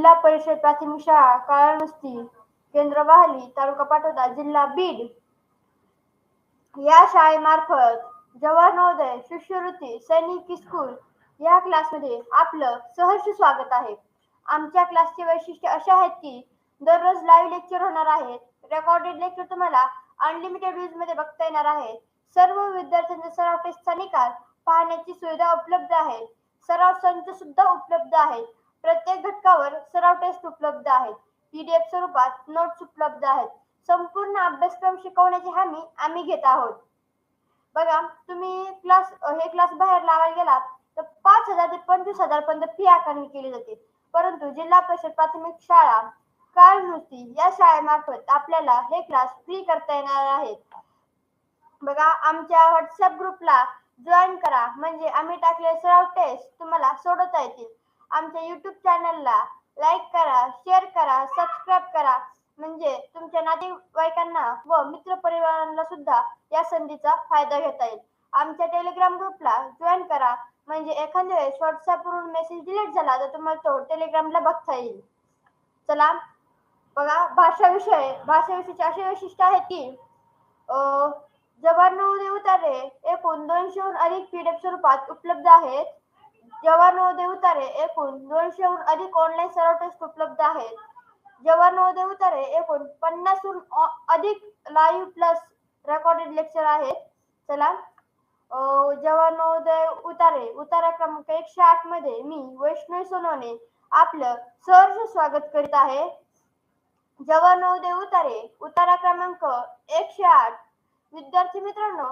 जिल्हा परिषद प्राथमिक शाळा काळनुस्ती, केंद्र वाहली, तालुका पाटोदा, जिल्हा बीड या शाळेमार्फत जवाहर नवोदय शिष्यवृत्ती सैनिक स्कूल या क्लासमध्ये आपलं सहर्ष स्वागत आहे. आमच्या क्लासचे वैशिष्ट्य असे आहेत की दररोज लाईव्ह लेक्चर होणार आहेत. रेकॉर्डेड लेक्चर तुम्हाला अनलिमिटेड व्ह्यूज मध्ये बघता येणार आहे. सर्व विद्यार्थ्यांचे सराव टेस्टचा निकाल पाहण्याची सुविधा उपलब्ध आहे. सराव संच सुद्धा उपलब्ध आहेत. प्रत्येक घटकावर सराव टेस्ट उपलब्ध आहेत. PDF स्वरूपात नोट्स उपलब्ध आहेत. संपूर्ण अभ्यासक्रम शिकवण्याची हमी आम्ही घेत आहोत. बघा, तुम्ही हे क्लास बाहेर लावायला गेलात तर 5,000 ते 25,000 पर्यंत फी आकारणी केली जाते. परंतु जिल्हा परिषद प्राथमिक शाळा काळनुस्ती या शाळेमार्फत आपल्याला हे क्लास फ्री करता येणार आहेत. बघा, आमच्या व्हॉट्सअप ग्रुपला जॉईन करा, म्हणजे आम्ही टाकलेले सराव टेस्ट तुम्हाला सोडवता येतील. आमच्या YouTube चॅनलला लाईक करा, शेअर करा, सबस्क्राईब करा, म्हणजे तुमच्या नातेवाईकांना व मित्रपरिवारांना सुद्धा या संधीचा फायदा घेता येईल. आमच्या टेलिग्राम ग्रुपला जॉईन करा, म्हणजे एखाद्या वेळेस व्हॉट्सअपवरून मेसेज डिलीट झाला तर तुम्हाला तो टेलिग्रामला बघता येईल. चला बघा, भाषा विषयाचे असे वैशिष्ट्य आहे की जवाहर नवोदय उतारे एकूण 200हून अधिक PDF स्वरूपात उपलब्ध आहेत. जवाहर नवोदय उतारे एकूण 200हून अधिक ऑनलाईन सराव टेस्ट उपलब्ध आहेत. जवाहर नवोदय उतारे एकूण 50हून अधिक लाईव्ह प्लस रेकॉर्डेड लेक्चर आहेत. चला, जवाहर नवोदय उतारा क्रमांक 108 मध्ये मी वैष्णवी सोनवणे आपलं सहर्ष स्वागत करीत आहे. जवाहर नवोदय उतारा क्रमांक 108 विद्यार्थी मित्रांनो,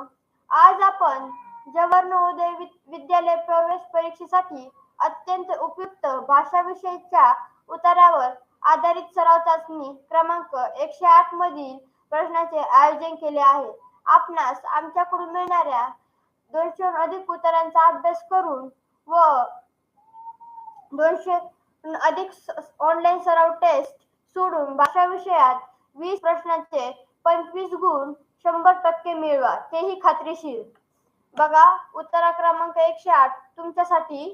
आज आपण जवाहर नवोदय विद्यालय प्रवेश परीक्षेसाठी अत्यंत उपयुक्त भाषा विषयाच्या उतार्यावर आधारित सराव चाचणी क्रमांक 108 मधील प्रश्नाचे आयोजन केले आहे. आपणास आमच्याकडून मिळणाऱ्या 200हून अधिक उत्तरांचा अभ्यास करून व 200हून अधिक ऑनलाईन सराव टेस्ट सोडून भाषा विषयात 20 प्रश्नांचे 25 गुण 100% मिळवा, तेही खात्रीशीर. बघा, उत्तरा क्रमांक 108 तुमच्यासाठी.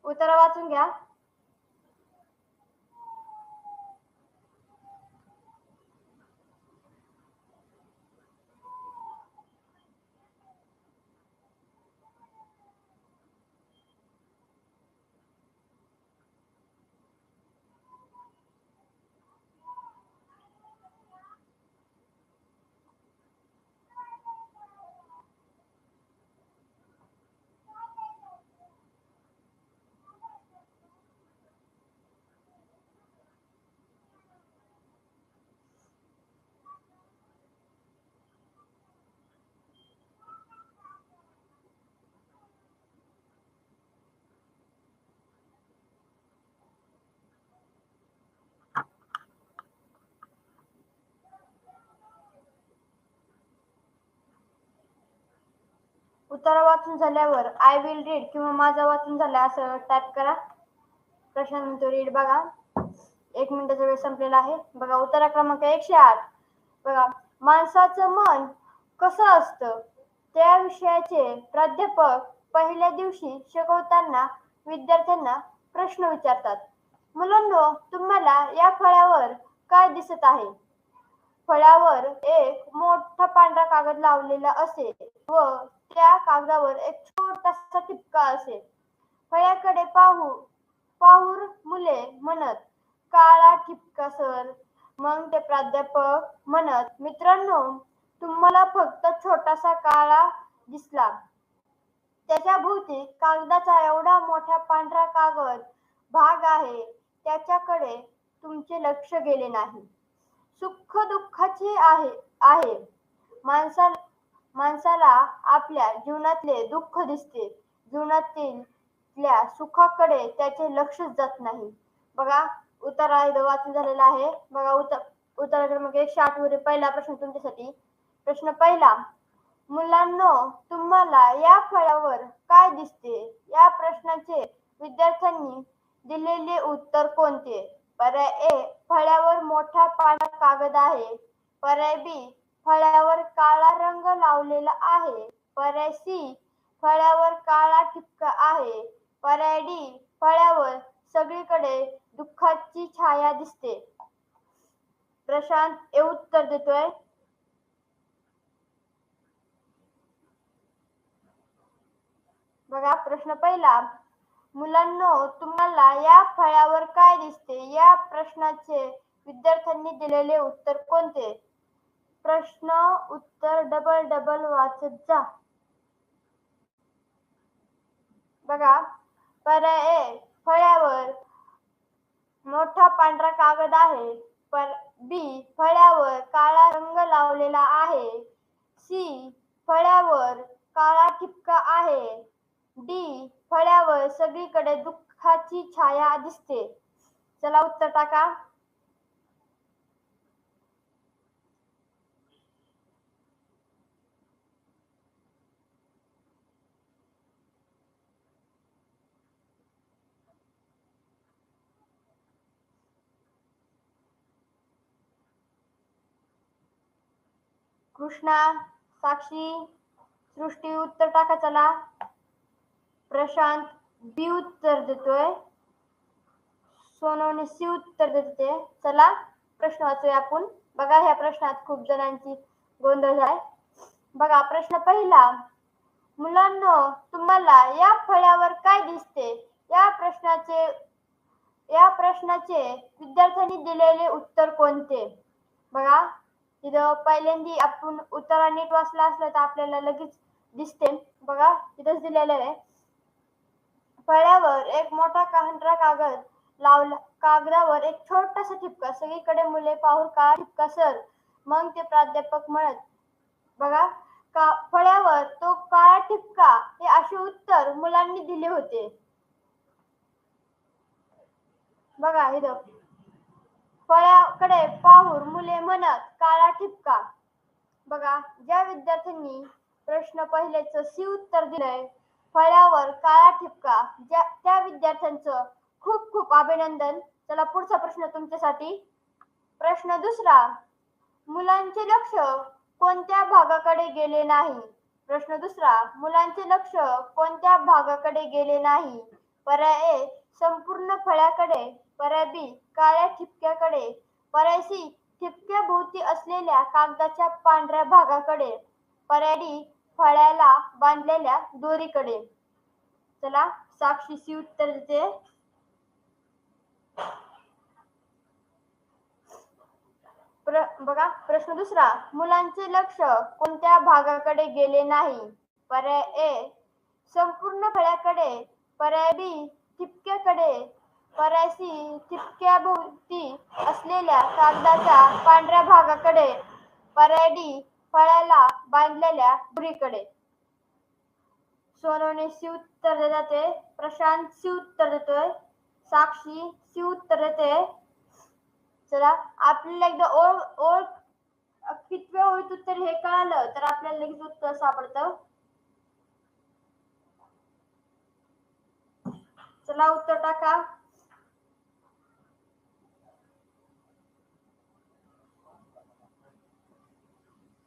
उत्तर वाचून घ्या. उत्तर वाचून झाल्यावर आय विल रीड किंवा माझा वाचून झाला असं टाईप करा. प्रश्न रीड बघा. 1 मिनिटाचा वेळ संपलेला आहे. बघा, उत्तर क्रमांक 108. बघा, माणसाचं मन कसं असतं त्या विषयाचे प्राध्यापक पहिल्या दिवशी शिकवताना विद्यार्थ्यांना प्रश्न विचारतात. मुलांनो, तुम्हाला या फळ्यावर काय दिसत आहे? फळ्यावर एक मोठा पांढरा कागद लावलेला असेल व त्या कागदावर एक छोटासा ठिपका असेल. फळ्याकडे पाहून मुले म्हणत, काळा ठिपका सर. मग ते प्राध्यापक म्हणत, मित्रांनो, तुम्हाला फक्त छोटासा काळा दिसला. त्याच्या भोवती कागदाचा एवढा मोठा पांढरा कागद भाग आहे, त्याच्याकडे तुमचे लक्ष गेले नाही. सुख दुःखाचे आहे. माणसाला आपल्या जीवनातले दुःख दिसते, जीवनातल्या सुखाकडे त्याचे लक्षच जात नाही. बघा, उत्तर वाचून झालेला आहे. बघा, उत्तर क्रमांक 108 वरील पहिला प्रश्न तुमच्यासाठी. प्रश्न पहिला, मुलांनो, तुम्हाला या फळ्यावर काय दिसते? या प्रश्नाचे विद्यार्थ्यांनी दिलेले उत्तर कोणते? पर्याय ए, फळ्यावर मोठा पांढरा कागद आहे. पर्याय बी, फळ्यावर काळा रंग लावलेला आहे. पर्याय सी, फळ्यावर काळा ठिपका आहे. पर्याय डी, फळ्यावर सगळीकडे दुःखाची छाया दिसते. प्रशांत हे उत्तर देतोय. बघा प्रश्न पहिला, मुलांनो तुम्हाला या फळ्यावर काय दिसते? या प्रश्नाचे विद्यार्थ्यांनी दिलेले उत्तर कोणते? प्रश्न उत्तर डबल डबल वाचत जा. बघा पर्याय ए, फळ्यावर मोठा पांढरा कागद आहे. बी, फळ्यावर काळा रंग लावलेला आहे. सी, फळ्यावर काळा ठिपका आहे. डी, फळ्यावर सगळीकडे दुःखाची छाया दिसते. चला उत्तर टाका. कृष्णा, साक्षी, सृष्टी उत्तर टाका. चला प्रशांत बी उत्तर देतोय. सोनवणे सी उत्तर देते. चला प्रश्न वाचूया आपण. बघा ह्या प्रश्नात खूप जणांची गोंधळ आहे. बघा प्रश्न पहिला, मुलांनो तुम्हाला या फळ्यावर काय दिसते? या प्रश्नाचे विद्यार्थ्यांनी दिलेले उत्तर कोणते? बघा इथं पहिल्यांदा आपण उत्तर नीट वाचला असलं तर आपल्याला लगेच दिसते. बघा इथंच दिलेलं आहे. फळ्यावर एक मोठा पांढरा कागद लावला, कागदावर एक छोटासा ठिपका, सगळीकडे मुले पाहून काळा ठिपका सर. मग ते प्राध्यापक म्हणत. बघा फळ्यावर तो काळा ठिपका, हे असे उत्तर मुलांनी दिले होते. बघा इथं फळ्याकडे पाहून मुले म्हणत काळा ठिपका. बघा ज्या विद्यार्थ्यांनी प्रश्न पहिल्याचं सी उत्तर दिलंय, फळ्यावर काळा ठिपका, त्या विद्यार्थ्यांचं खूप खूप अभिनंदन. चला पुढचा प्रश्न तुमच्यासाठी. प्रश्न दुसरा, मुलांचे लक्ष कोणत्या भागाकडे गेले नाही? प्रश्न दुसरा, मुलांचे लक्ष कोणत्या भागाकडे गेले नाही? पर्याय ए, संपूर्ण फळ्याकडे. पर्याय बी, काळ्या ठिपक्याकडे. पर्याय सी, ठिपक्याभोवती असलेल्या कागदाच्या पांढऱ्या भागाकडे. पर्याय डी, फळ्याला बांधलेल्या दोरीकडे. चला साक्षी सी उत्तर देते. बघा प्रश्न दुसरा, मुलांचे लक्ष कोणत्या भागाकडे गेले नाही? पर्याय ए, संपूर्ण फळ्याकडे. पर्याय बी, ठिपक्याकडे. पर्याय सी, ठिपक्याभोवती असलेल्या कागदाच्या पांढऱ्या भागाकडे. पर्याय डी, फळ्याला बांधलेल्या दोरीकडे. सोनवणे सी उत्तर देते. प्रशांत सी उत्तर देतोय. साक्षी सी उत्तर देते. चला आपल्याला एकदा ओळ कितव्या ओळीत उत्तर हे कळालं तर आपल्याला लगेच उत्तर सापडतं. चला उत्तर टाका.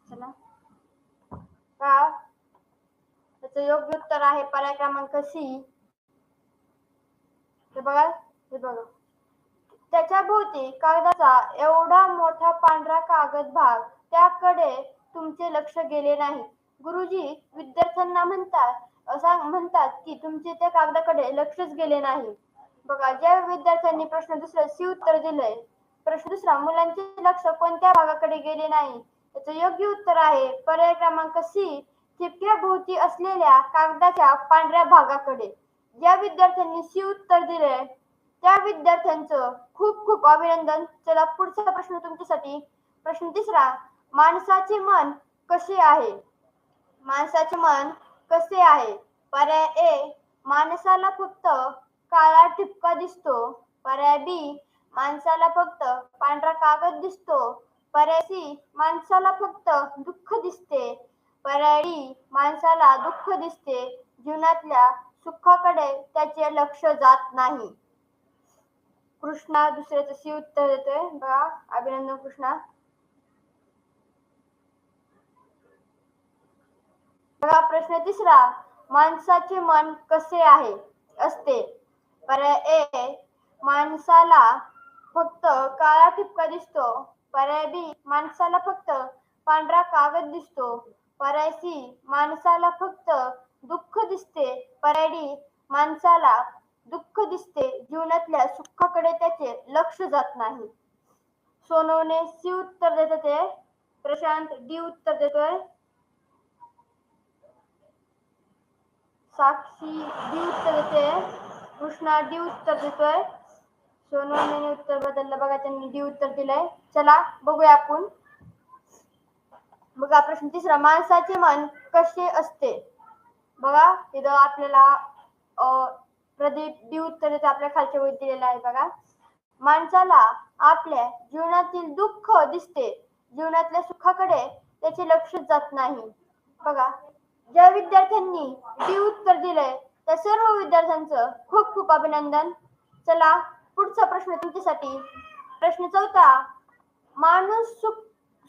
चला का त्याचं योग्य उत्तर आहे पर्याय क्रमांक सी. हे बघा त्याच्या भोवती कागदाचा एवढा मोठा पांढरा कागद भाग, त्याकडे तुमचे लक्ष गेले नाही. गुरुजी विद्यार्थ्यांना म्हणतात की तुमचे त्या कागदाकडे लक्षच गेले नाही. बघा ज्या विद्यार्थ्यांनी प्रश्न दुसरा सी उत्तर दिलंय, प्रश्न दुसरा, मुलांचे लक्ष कोणत्या भागाकडे गेले नाही, त्याचं योग्य उत्तर आहे पर्याय क्रमांक सी, ठिपक्याभोवती असलेल्या कागदाच्या पांढऱ्या भागाकडे. ज्या विद्यार्थ्यांनी सी उत्तर दिले त्या विद्यार्थ्यांचं खूप खूप अभिनंदन. चला पुढचा प्रश्न तुमच्यासाठी. प्रश्न तिसरा, माणसाचे मन कसे आहे? माणसाचे मन कसे आहे? पर्याय ए, माणसाला फक्त काळा ठिपका दिसतो. पर्याय बी, माणसाला फक्त पांढरा कागद दिसतो. पर्याय सी, माणसाला फक्त दुःख दिसते. पर्याय डी, माणसाला दुःख दिसते, जीवनातल्या सुखाकडे त्याचे लक्ष जात नाही. कृष्णा दुसऱ्याचं सी उत्तर देतोय. बघा अभिनंदन कृष्णा. बघा प्रश्न तिसरा, माणसाचे मन कसे आहे असते? पर्याय ए माणसाला फक्त काळा ठिपका दिसतो. पर्याय बी माणसाला फक्त पांढरा कागद दिसतो. पर्याय सी माणसाला फक्त दुःख दिसते. पर्याय डी माणसाला दुःख दिसते, जीवनातल्या सुखाकडे त्याचे लक्ष जात नाही. सोनवणे सी उत्तर देत होते, प्रशांत डी उत्तर देतोय, साक्षी डी उत्तर देते, कृष्णा डी उत्तर देतोय. सोनवणे उत्तर बदललं बघा, त्यांनी डी उत्तर दिलंय. चला बघूया आपण. बघा प्रश्न तिसरा, माणसाचे मन कसे असते? बघा तिथं आपल्याला प्रदीप डी उत्तर देते, आपल्या खालच्या वहीत दिलेलं आहे बघा. माणसाला आपल्या जीवनातील दुःख दिसते, जीवनातल्या सुखाकडे त्याचे लक्ष जात नाही. बघा ज्या विद्यार्थ्यांनी डी उत्तर दिलंय त्या सर्व विद्यार्थ्यांचं खूप खूप अभिनंदन. चला पुढचा प्रश्न तुमच्यासाठी. प्रश्न चौथा, माणूस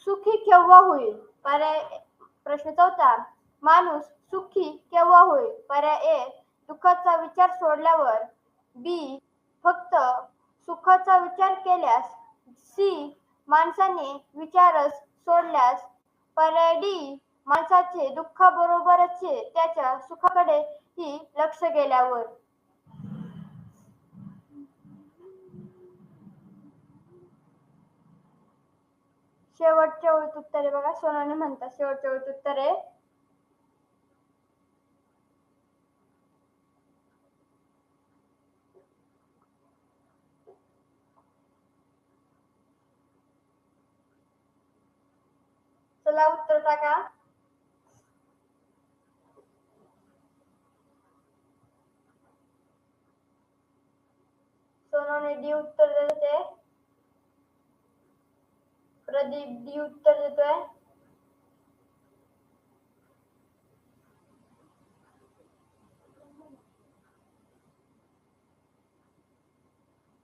सुखी केव्हा होईल? प्रश्न चौथा, माणूस सुखी केव्हा होईल? पर्याय ए दुःखाचा विचार सोडल्यावर, बी फक्त सुखाचा विचार केल्यास, सी माणसाने विचारच सोडल्यास, पर्याय डी माणसाचे दुःखाबरोबरच त्याच्या सुखाकडे ही लक्ष गेल्यावर. शेवटच्या ओळीत उत्तरे बघा, सोनाने म्हणतात शेवटच्या ओळीत उत्तरे. चला उत्तर टाका. सोनाने डी उत्तर देते, प्रदीप डी उत्तर देतोय,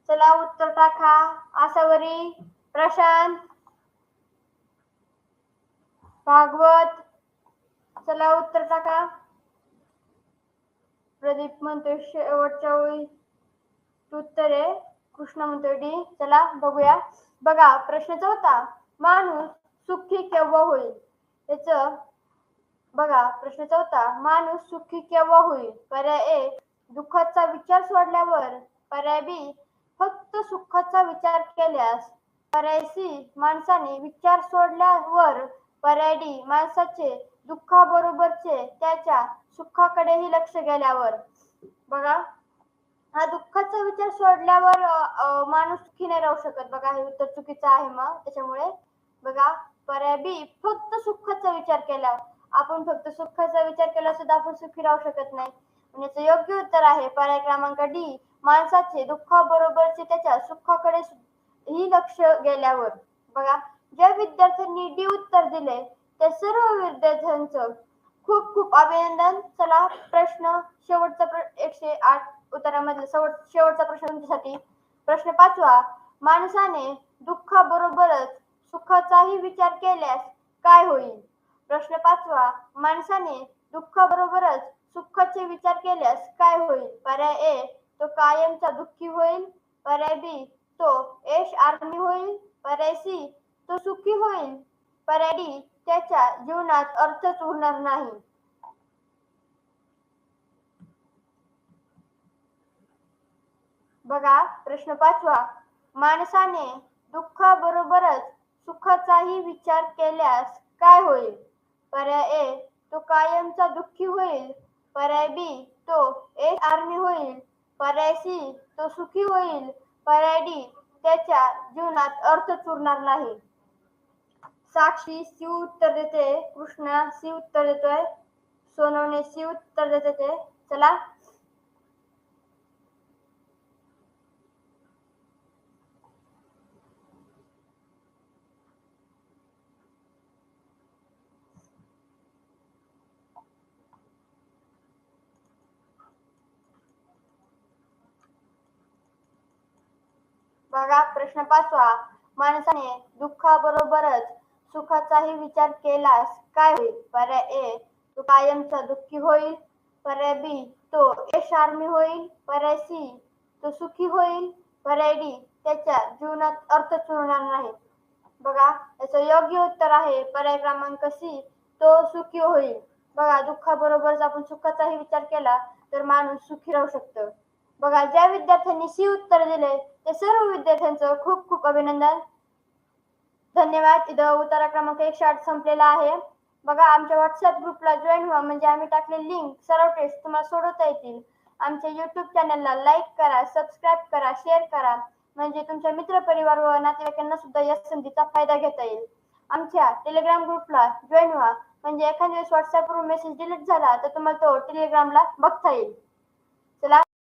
चला उत्तर टाका. आसावरी, प्रशांत, भागवत, चला उत्तर टाका. प्रदीप म्हणतोय शेवटच्या ओळीत उत्तर आहे, कृष्ण म्हणतोय डी. चला बघूया. बघा प्रश्न चौथा, माणूस सुखी केव्हा होईल? त्याच बघा प्रश्न चौथा, माणूस सुखी केव्हा होईल? पर्याय ए दुःखाचा विचार सोडल्यावर, पर्याय बी फक्त सुखाचा विचार केल्यास, पर्याय सी माणसाने विचार सोडल्यावर, पर्याय डी माणसाचे दुःखाबरोबरचे त्याच्या सुखाकडेही लक्ष गेल्यावर. बघा हा दुःखाचा विचार सोडल्यावर माणूस सुखी नाही राहू शकत. बघा हे उत्तर चुकीचं आहे मग त्याच्यामुळे. बघा पर्याय बी फक्त सुखाचा विचार केल्यावर, आपण फक्त सुखाचा विचार केला सुद्धा आपण सुखी राहू शकत नाही. याचं योग्य उत्तर आहे पर्याय क्रमांक डी माणसाचे दुःखाबरोबरचे त्याच्या सुखाकडे ही लक्ष गेल्यावर. बघा ज्या विद्यार्थ्यांनी डी उत्तर दिले त्या सर्व विद्यार्थ्यांचं खूप खूप अभिनंदन. चला प्रश्न शेवटचा 108 उत्तरामधला शेवटचा प्रश्न तुमच्यासाठी. प्रश्न पाचवा, माणसाने दुःखाबरोबरच सुखाचाही विचार केल्यास काय होईल? प्रश्न पाचवा, माणसाने दुःखाबरोबरच सुखाचे विचार केल्यास काय होईल? पर्याय ए तो कायमचा दुःखी होईल, पर्याय बी तो यश आर्मी होईल, पर्याय सी तो सुखी होईल, पर्याय डी त्याच्या जीवनात अर्थच उरणार नाही. बघा प्रश्न पाचवा, माणसाने दुःखाबरोबरच सुखाचाही विचार केल्यास काय होईल? पर्याय ए तो कायमचा दुःखी होईल, पर्याय बी तो यश आर्मी होईल, पर्याय सी तो सुखी होईल, पर्याय डी त्याच्या जीवनात अर्थच उरणार नाही. साक्षी सी उत्तर देते, कृष्णा सी उत्तर देतोय, सोनवणे सी उत्तर देते. चला बघा प्रश्न पाचवा, माणसाने दुःखाबरोबरच सुखाचाही विचार केल्यास काय होईल? पर्याय ए तो कायमचा दुःखी होईल, पर्याय बी तो यश आर्मी होईल, पर्याय सी तो सुखी होईल, पर्यायी त्याच्या जीवनात अर्थच उरणार नाही. बघा, याचं योग्य उत्तर आहे पर्याय क्रमांक सी, तो सुखी होईल. बघा, दुःखाबरोबरच आपण सुखाचाही विचार केला तर माणूस सुखी राहू शकतो. बघा, ज्या विद्यार्थ्यांनी सी उत्तर दिले ते सर्व विद्यार्थ्यांचं खूप खूप अभिनंदन. धन्यवाद. इथं उत्तर क्रमांक 108 संपलेला आहे. बघा, आमच्या व्हॉट्सअप ग्रुपला जॉईन व्हा, म्हणजे आम्ही टाकलेली लिंक सराव टेस्ट तुम्हाला सोडवता येतील. आमच्या यूट्यूब चॅनलला लाईक करा, सबस्क्राईब करा, शेअर करा, म्हणजे तुमच्या मित्रपरिवार व नातेवाईकांना सुद्धा या संधीचा फायदा घेता येईल. आमच्या टेलिग्राम ग्रुपला जॉईन व्हा, म्हणजे एखाद्या वेळेस व्हॉट्सअपवरून मेसेज डिलीट झाला तर तुम्हाला तो टेलिग्रामला बघता येईल.